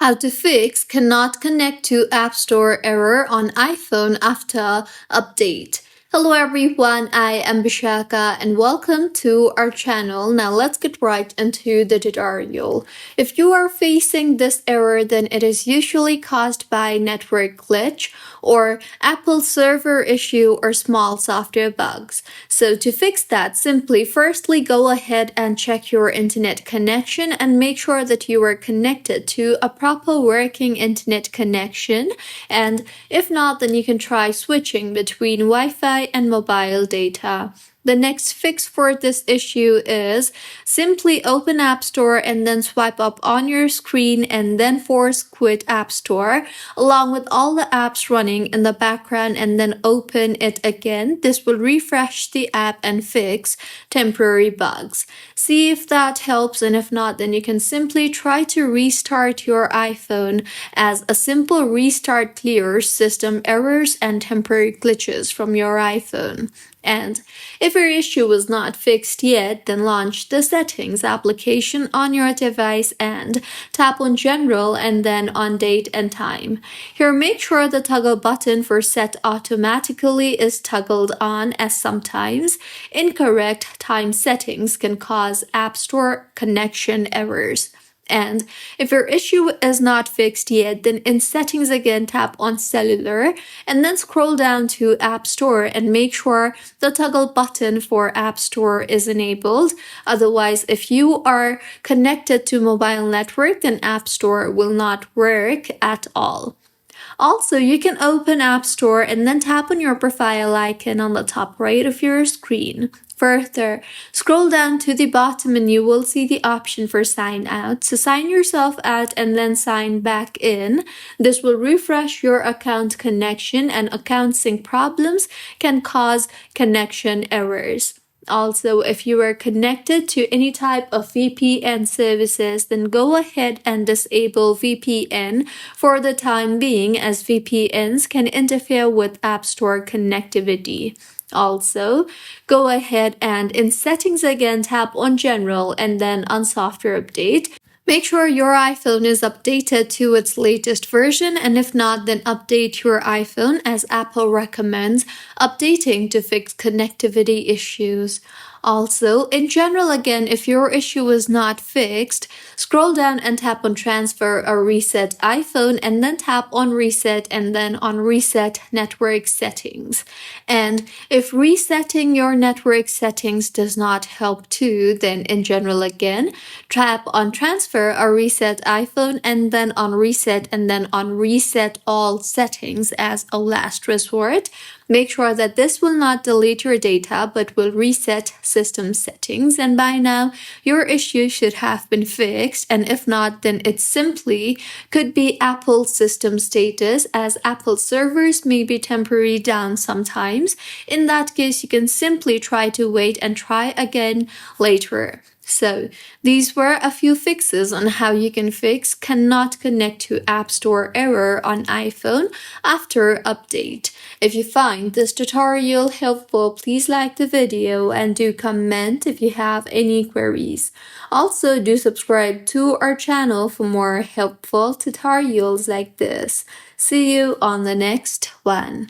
How to fix cannot connect to App Store error on iPhone after update. Hello everyone, I am Bishaka and welcome to our channel. Now let's get right into the tutorial. If you are facing this error, then it is usually caused by network glitch or Apple server issue or small software bugs. So to fix that, simply firstly go ahead and check your internet connection and make sure that you are connected to a proper working internet connection. And if not, then you can try switching between Wi-Fi and mobile data. The next fix for this issue is simply open App Store and then swipe up on your screen and then force quit App Store along with all the apps running in the background and then open it again. This will refresh the app and fix temporary bugs. See if that helps, and if not, then you can simply try to restart your iPhone, as a simple restart clears system errors and temporary glitches from your iPhone. And if your issue is not fixed yet, then launch the Settings application on your device and tap on General and then on Date and Time. Here, make sure the toggle button for Set Automatically is toggled on, as sometimes incorrect time settings can cause App Store connection errors. And if your issue is not fixed yet, then in Settings again, tap on Cellular and then scroll down to App Store and make sure the toggle button for App Store is enabled. Otherwise, if you are connected to mobile network, then App Store will not work at all. Also, you can open App Store and then tap on your profile icon on the top right of your screen. Further, scroll down to the bottom and you will see the option for sign out. So sign yourself out and then sign back in. This will refresh your account connection, and account sync problems can cause connection errors. Also, if you are connected to any type of VPN services, then go ahead and disable VPN for the time being, as VPNs can interfere with App Store connectivity. Also, go ahead and in Settings again, tap on General and then on Software Update. Make sure your iPhone is updated to its latest version, and if not, then update your iPhone, as Apple recommends updating to fix connectivity issues. Also, in general again, if your issue is not fixed, scroll down and tap on Transfer or Reset iPhone and then tap on Reset and then on Reset Network Settings. And if resetting your network settings does not help too, then in general again, tap on Transfer or Reset iPhone and then on Reset and then on Reset All Settings as a last resort. Make sure that this will not delete your data but will reset system settings, and by now your issue should have been fixed, and if not, then it simply could be Apple system status, as Apple servers may be temporarily down sometimes. In that case, you can simply try to wait and try again later. So these were a few fixes on how you can fix cannot connect to App Store error on iPhone after update. If you find this tutorial helpful, please like the video and do comment if you have any queries. Also, do subscribe to our channel for more helpful tutorials like this. See you on the next one.